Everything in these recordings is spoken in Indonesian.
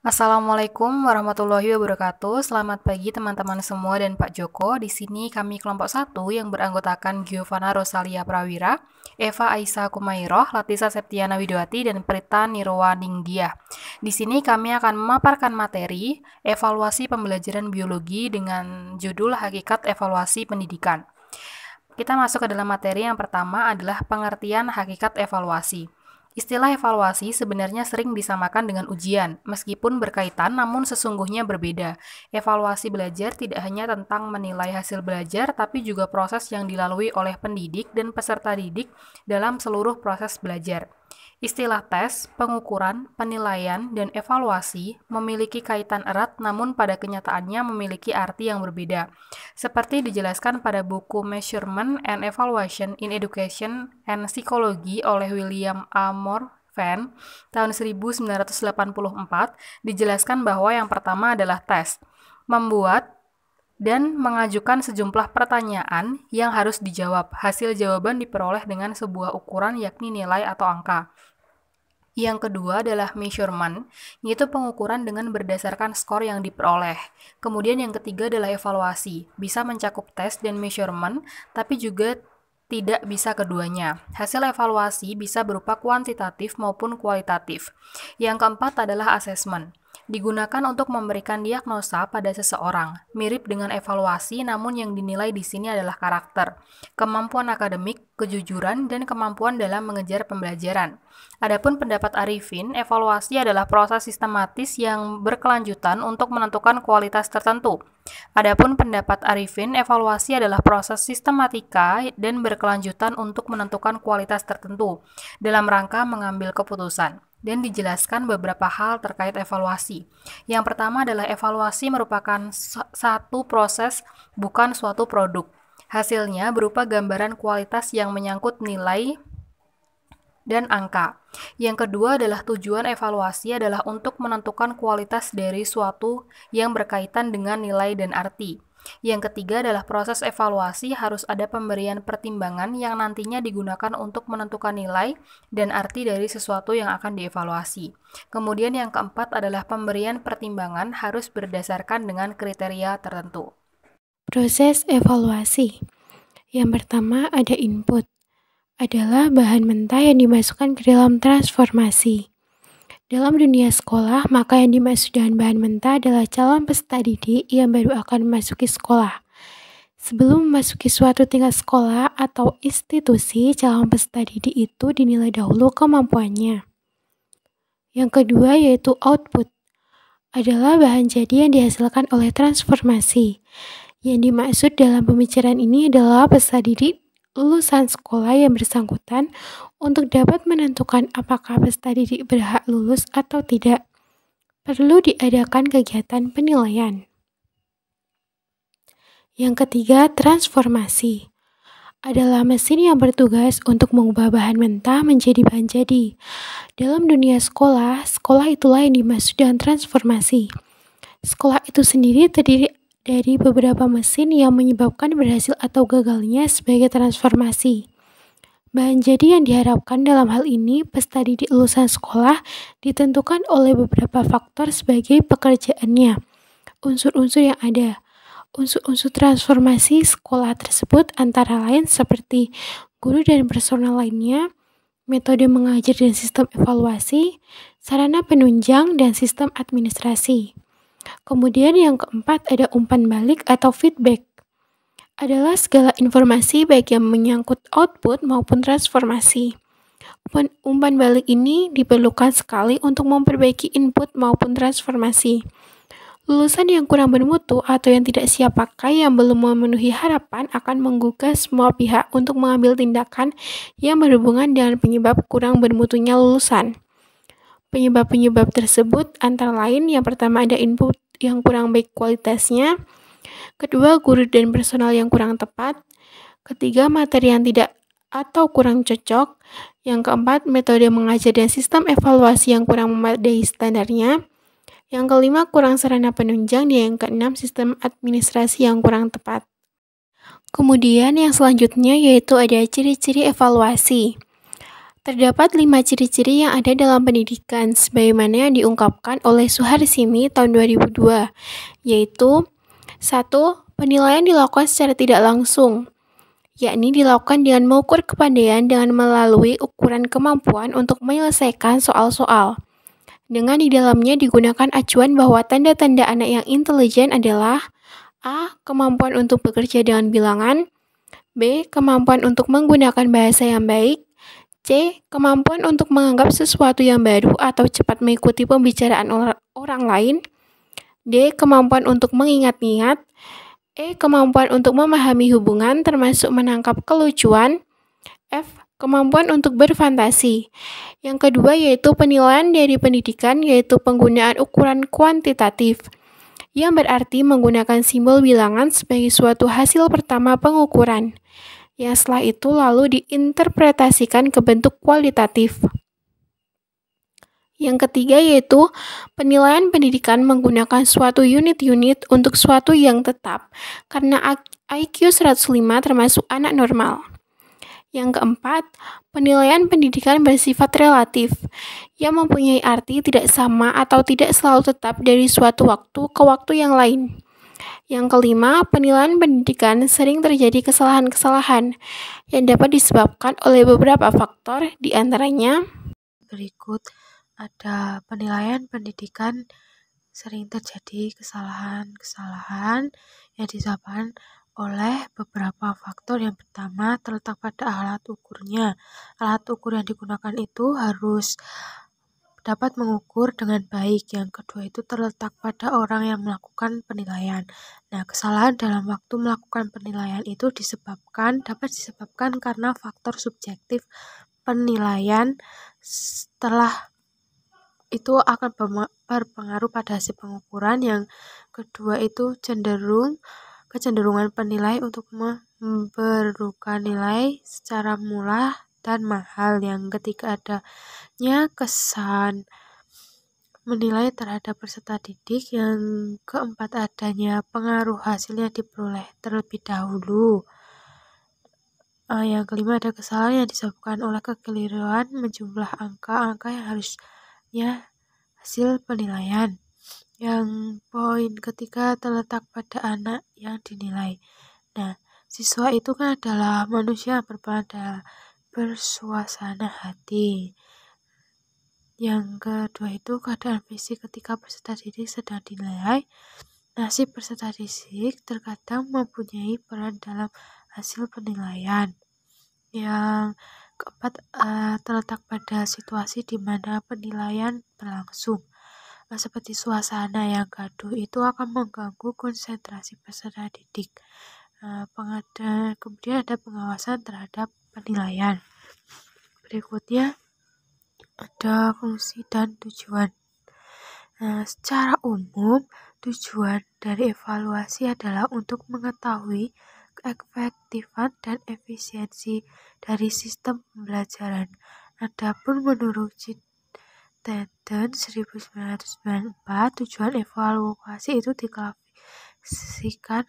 Assalamualaikum warahmatullahi wabarakatuh. Selamat pagi teman-teman semua dan Pak Joko. Di sini kami kelompok 1 yang beranggotakan Giovanna Rosalia Prawira, Eva Aisyah Kumairoh, Latisa Septiana Widowati, dan Prita Nirwaningdia. Di sini kami akan memaparkan materi evaluasi pembelajaran biologi dengan judul Hakikat Evaluasi Pendidikan. Kita masuk ke dalam materi. Yang pertama adalah pengertian hakikat evaluasi. Istilah evaluasi sebenarnya sering disamakan dengan ujian, meskipun berkaitan namun sesungguhnya berbeda. Evaluasi belajar tidak hanya tentang menilai hasil belajar, tapi juga proses yang dilalui oleh pendidik dan peserta didik dalam seluruh proses belajar. Istilah tes, pengukuran, penilaian, dan evaluasi memiliki kaitan erat namun pada kenyataannya memiliki arti yang berbeda. Seperti dijelaskan pada buku Measurement and Evaluation in Education and Psychology oleh William A. Morvan tahun 1984, dijelaskan bahwa yang pertama adalah tes, membuat dan mengajukan sejumlah pertanyaan yang harus dijawab. Hasil jawaban diperoleh dengan sebuah ukuran yakni nilai atau angka. Yang kedua adalah measurement, yaitu pengukuran dengan berdasarkan skor yang diperoleh. Kemudian yang ketiga adalah evaluasi, bisa mencakup tes dan measurement, tapi juga tidak bisa keduanya. Hasil evaluasi bisa berupa kuantitatif maupun kualitatif. Yang keempat adalah assessment, digunakan untuk memberikan diagnosa pada seseorang. Mirip dengan evaluasi, namun yang dinilai di sini adalah karakter, kemampuan akademik, kejujuran, dan kemampuan dalam mengejar pembelajaran. Adapun pendapat Arifin, evaluasi adalah proses sistematis yang berkelanjutan untuk menentukan kualitas tertentu. Adapun pendapat Arifin, evaluasi adalah proses sistematika dan berkelanjutan untuk menentukan kualitas tertentu dalam rangka mengambil keputusan. Dan dijelaskan beberapa hal terkait evaluasi. Yang pertama adalah evaluasi merupakan satu proses, bukan suatu produk. Hasilnya berupa gambaran kualitas yang menyangkut nilai dan angka. Yang kedua adalah tujuan evaluasi adalah untuk menentukan kualitas dari suatu yang berkaitan dengan nilai dan arti. Yang ketiga adalah proses evaluasi harus ada pemberian pertimbangan yang nantinya digunakan untuk menentukan nilai dan arti dari sesuatu yang akan dievaluasi. Kemudian yang keempat adalah pemberian pertimbangan harus berdasarkan dengan kriteria tertentu. Proses evaluasi. Yang pertama ada input, adalah bahan mentah yang dimasukkan ke dalam transformasi. Dalam dunia sekolah, maka yang dimaksud dengan bahan mentah adalah calon peserta didik yang baru akan memasuki sekolah. Sebelum memasuki suatu tingkat sekolah atau institusi, calon peserta didik itu dinilai dahulu kemampuannya. Yang kedua yaitu output, adalah bahan jadi yang dihasilkan oleh transformasi. Yang dimaksud dalam pembicaraan ini adalah peserta didik lulusan sekolah yang bersangkutan untuk dapat menentukan apakah peserta didik berhak lulus atau tidak. Perlu diadakan kegiatan penilaian. Yang ketiga, transformasi, adalah mesin yang bertugas untuk mengubah bahan mentah menjadi bahan jadi. Dalam dunia sekolah, sekolah itulah yang dimaksud dengan transformasi. Sekolah itu sendiri terdiri dari beberapa mesin yang menyebabkan berhasil atau gagalnya sebagai transformasi. Bahan jadi yang diharapkan dalam hal ini peserta didik lulusan sekolah ditentukan oleh beberapa faktor sebagai pekerjaannya. Unsur-unsur yang ada. Unsur-unsur transformasi sekolah tersebut antara lain seperti guru dan personal lainnya, metode mengajar dan sistem evaluasi, sarana penunjang dan sistem administrasi. Kemudian yang keempat ada umpan balik atau feedback, adalah segala informasi baik yang menyangkut output maupun transformasi. Umpan balik ini diperlukan sekali untuk memperbaiki input maupun transformasi. Lulusan yang kurang bermutu atau yang tidak siap pakai yang belum memenuhi harapan akan menggugah semua pihak untuk mengambil tindakan yang berhubungan dengan penyebab kurang bermutunya lulusan. Penyebab-penyebab tersebut antara lain yang pertama ada input yang kurang baik kualitasnya, kedua guru dan personal yang kurang tepat, ketiga materi yang tidak atau kurang cocok, yang keempat metode mengajar dan sistem evaluasi yang kurang memadai standarnya, yang kelima kurang sarana penunjang, dan yang keenam sistem administrasi yang kurang tepat. Kemudian yang selanjutnya yaitu ada ciri-ciri evaluasi. Terdapat 5 ciri-ciri yang ada dalam pendidikan, sebagaimana yang diungkapkan oleh Suharsini tahun 2002, yaitu 1. Penilaian dilakukan secara tidak langsung, yakni dilakukan dengan mengukur kepandaian dengan melalui ukuran kemampuan untuk menyelesaikan soal-soal. Dengan di dalamnya digunakan acuan bahwa tanda-tanda anak yang intelijen adalah A. Kemampuan untuk bekerja dengan bilangan, B. Kemampuan untuk menggunakan bahasa yang baik, C. Kemampuan untuk menganggap sesuatu yang baru atau cepat mengikuti pembicaraan orang lain, D. Kemampuan untuk mengingat-ingat, E. Kemampuan untuk memahami hubungan termasuk menangkap kelucuan, F. Kemampuan untuk berfantasi. Yang kedua yaitu penilaian dari pendidikan, yaitu penggunaan ukuran kuantitatif, yang berarti menggunakan simbol bilangan sebagai suatu hasil pertama pengukuran, yang setelah itu lalu diinterpretasikan ke bentuk kualitatif. Yang ketiga yaitu penilaian pendidikan menggunakan suatu unit-unit untuk suatu yang tetap, karena IQ 105 termasuk anak normal. Yang keempat, penilaian pendidikan bersifat relatif, yang mempunyai arti tidak sama atau tidak selalu tetap dari suatu waktu ke waktu yang lain. Yang kelima, penilaian pendidikan sering terjadi kesalahan-kesalahan yang dapat disebabkan oleh beberapa faktor, diantaranya berikut ada penilaian pendidikan sering terjadi kesalahan-kesalahan yang disebabkan oleh beberapa faktor. Yang pertama terletak pada alat ukurnya. Alat ukur yang digunakan itu harus dapat mengukur dengan baik. Yang kedua itu terletak pada orang yang melakukan penilaian. Nah, kesalahan dalam waktu melakukan penilaian itu dapat disebabkan karena faktor subjektif penilaian. Setelah itu akan berpengaruh pada hasil pengukuran. Yang kedua itu kecenderungan penilai untuk memberikan nilai secara murah dan mahal. Yang ketiga adanya kesan menilai terhadap peserta didik. Yang keempat adanya pengaruh hasilnya diperoleh terlebih dahulu. Yang kelima ada kesalahan yang disebabkan oleh kekeliruan menjumlah angka-angka yang harusnya hasil penilaian. Yang poin ketiga terletak pada anak yang dinilai. Nah, siswa itu kan adalah manusia yang bersuasana hati. Yang kedua itu keadaan fisik ketika peserta didik sedang dinilai. Nasib peserta didik terkadang mempunyai peran dalam hasil penilaian. Yang keempat terletak pada situasi di mana penilaian berlangsung. Seperti suasana yang gaduh itu akan mengganggu konsentrasi peserta didik. Kemudian ada pengawasan terhadap penilaian. Berikutnya ada fungsi dan tujuan. Secara umum, tujuan dari evaluasi adalah untuk mengetahui keefektifan dan efisiensi dari sistem pembelajaran. Adapun menurut Tenden 1994, tujuan evaluasi itu diklasifikasikan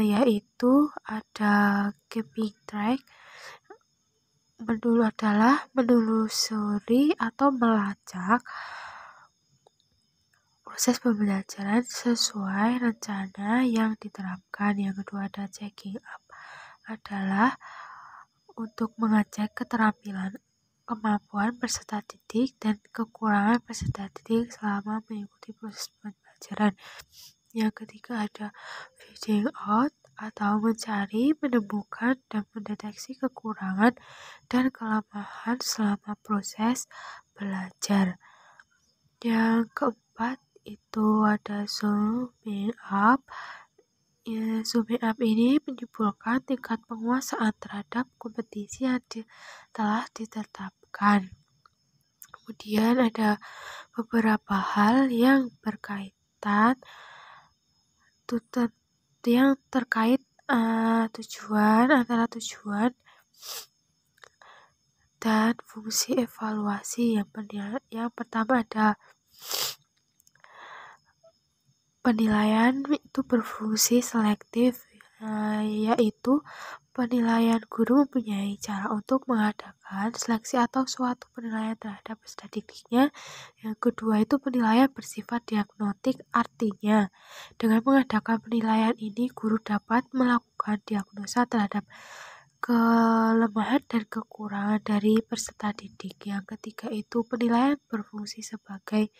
yaitu ada keeping track, menelusuri atau melacak proses pembelajaran sesuai rencana yang diterapkan. Yang kedua ada checking up, adalah untuk mengecek keterampilan, kemampuan peserta didik dan kekurangan peserta didik selama mengikuti proses pembelajaran. Yang ketiga ada finding out, atau mencari, menemukan, dan mendeteksi kekurangan dan kelemahan selama proses belajar. Yang keempat itu ada zooming up. Zooming up ini menyimpulkan tingkat penguasaan terhadap kompetisi yang telah ditetapkan. Kemudian ada beberapa hal yang berkaitan yang terkait antara tujuan dan fungsi evaluasi. Yang pertama ada penilaian itu berfungsi selektif, yaitu penilaian guru mempunyai cara untuk mengadakan melakukan seleksi atau suatu penilaian terhadap peserta didiknya. Yang kedua itu penilaian bersifat diagnostik, artinya dengan mengadakan penilaian ini guru dapat melakukan diagnosa terhadap kelemahan dan kekurangan dari peserta didik. Yang ketiga itu penilaian berfungsi sebagai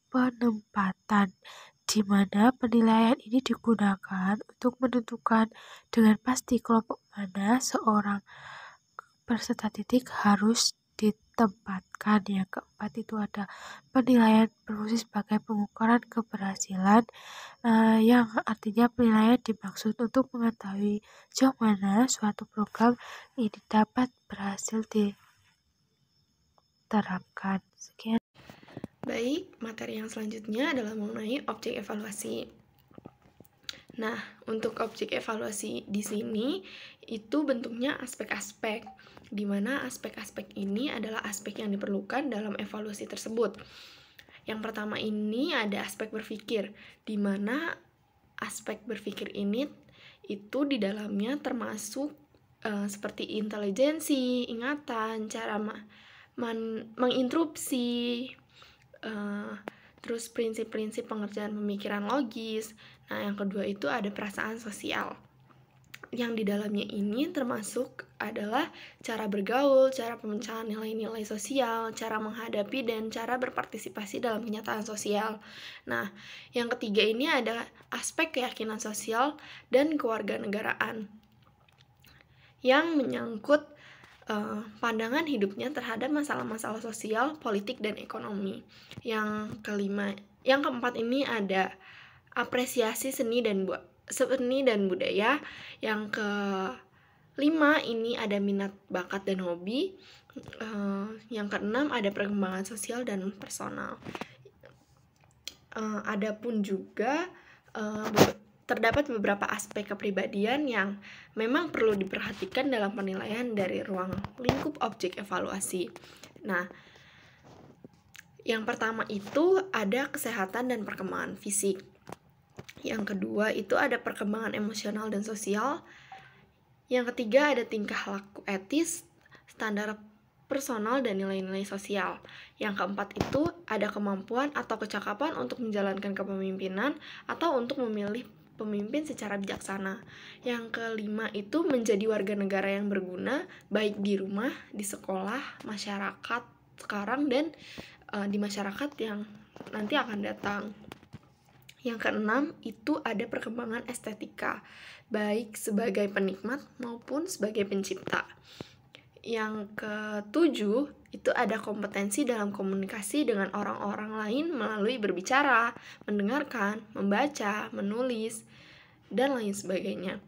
penempatan, di mana penilaian ini digunakan untuk menentukan dengan pasti kelompok mana seorang peserta didik harus ditempatkan. Yang keempat itu ada penilaian berfungsi sebagai pengukuran keberhasilan, yang artinya penilaian dimaksud untuk mengetahui sejauh mana suatu program ini dapat berhasil diterapkan. Sekian. Baik, materi yang selanjutnya adalah mengenai objek evaluasi. Nah, untuk objek evaluasi di sini itu bentuknya aspek-aspek, di mana aspek-aspek ini adalah aspek yang diperlukan dalam evaluasi tersebut. Yang pertama ini ada aspek berpikir, di mana aspek berpikir ini itu di dalamnya termasuk seperti intelijensi, ingatan, cara menginterupsi, terus prinsip-prinsip pengerjaan pemikiran logis. Nah, yang kedua itu ada perasaan sosial, yang di dalamnya ini termasuk adalah cara bergaul, cara pemecahan nilai-nilai sosial, cara menghadapi dan cara berpartisipasi dalam kenyataan sosial. Nah, yang ketiga ini ada aspek keyakinan sosial dan kewarganegaraan, yang menyangkut pandangan hidupnya terhadap masalah-masalah sosial, politik, dan ekonomi. Yang keempat ini ada apresiasi seni dan budaya. Yang kelima ini ada minat, bakat, dan hobi. Yang keenam ada perkembangan sosial dan personal. Adapun juga terdapat beberapa aspek kepribadian yang memang perlu diperhatikan dalam penilaian dari ruang lingkup objek evaluasi. Nah, yang pertama itu ada kesehatan dan perkembangan fisik. Yang kedua itu ada perkembangan emosional dan sosial. Yang ketiga ada tingkah laku etis, standar personal, dan nilai-nilai sosial. Yang keempat itu ada kemampuan atau kecakapan untuk menjalankan kepemimpinan atau untuk memilih pemimpin secara bijaksana. Yang kelima itu menjadi warga negara yang berguna, baik di rumah, di sekolah, masyarakat sekarang, dan di masyarakat yang nanti akan datang. Yang keenam itu ada perkembangan estetika, baik sebagai penikmat maupun sebagai pencipta. Yang ketujuh itu ada kompetensi dalam komunikasi dengan orang-orang lain melalui berbicara, mendengarkan, membaca, menulis, dan lain sebagainya.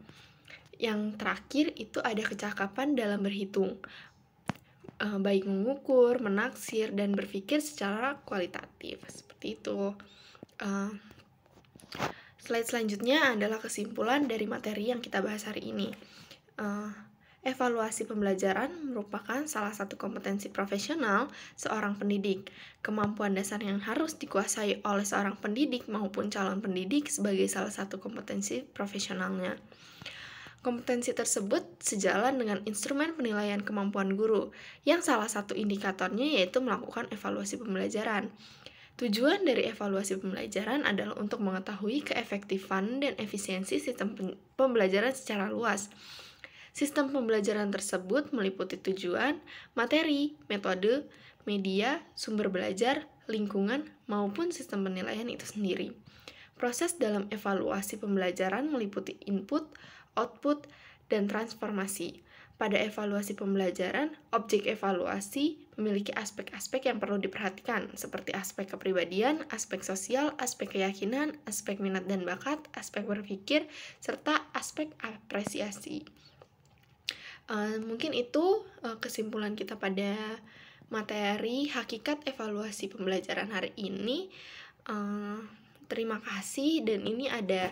Yang terakhir itu ada kecakapan dalam berhitung, baik mengukur, menaksir, dan berpikir secara kualitatif. Seperti itu. Slide selanjutnya adalah kesimpulan dari materi yang kita bahas hari ini. Evaluasi pembelajaran merupakan salah satu kompetensi profesional seorang pendidik. Kemampuan dasar yang harus dikuasai oleh seorang pendidik maupun calon pendidik sebagai salah satu kompetensi profesionalnya. Kompetensi tersebut sejalan dengan instrumen penilaian kemampuan guru, yang salah satu indikatornya yaitu melakukan evaluasi pembelajaran. Tujuan dari evaluasi pembelajaran adalah untuk mengetahui keefektifan dan efisiensi sistem pembelajaran secara luas. Sistem pembelajaran tersebut meliputi tujuan, materi, metode, media, sumber belajar, lingkungan, maupun sistem penilaian itu sendiri. Proses dalam evaluasi pembelajaran meliputi input, output, dan transformasi. Pada evaluasi pembelajaran, objek evaluasi memiliki aspek-aspek yang perlu diperhatikan, seperti aspek kepribadian, aspek sosial, aspek keyakinan, aspek minat dan bakat, aspek berpikir, serta aspek apresiasi. Mungkin itu kesimpulan kita pada materi hakikat evaluasi pembelajaran hari ini. Terima kasih, dan ini ada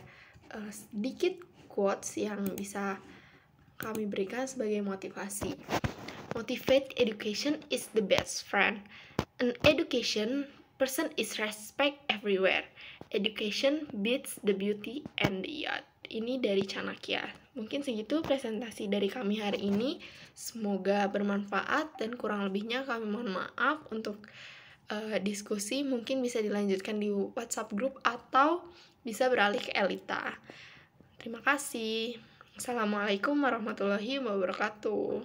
sedikit quotes yang bisa kami berikan sebagai motivasi. Motivate education is the best friend. An education person is respect everywhere. Education beats the beauty and the art. ini dari Chanakya. Mungkin segitu presentasi dari kami hari ini. Semoga bermanfaat dan kurang lebihnya kami mohon maaf. Untuk diskusi mungkin bisa dilanjutkan di WhatsApp group atau bisa beralih ke Elita. Terima kasih. Assalamualaikum warahmatullahi wabarakatuh.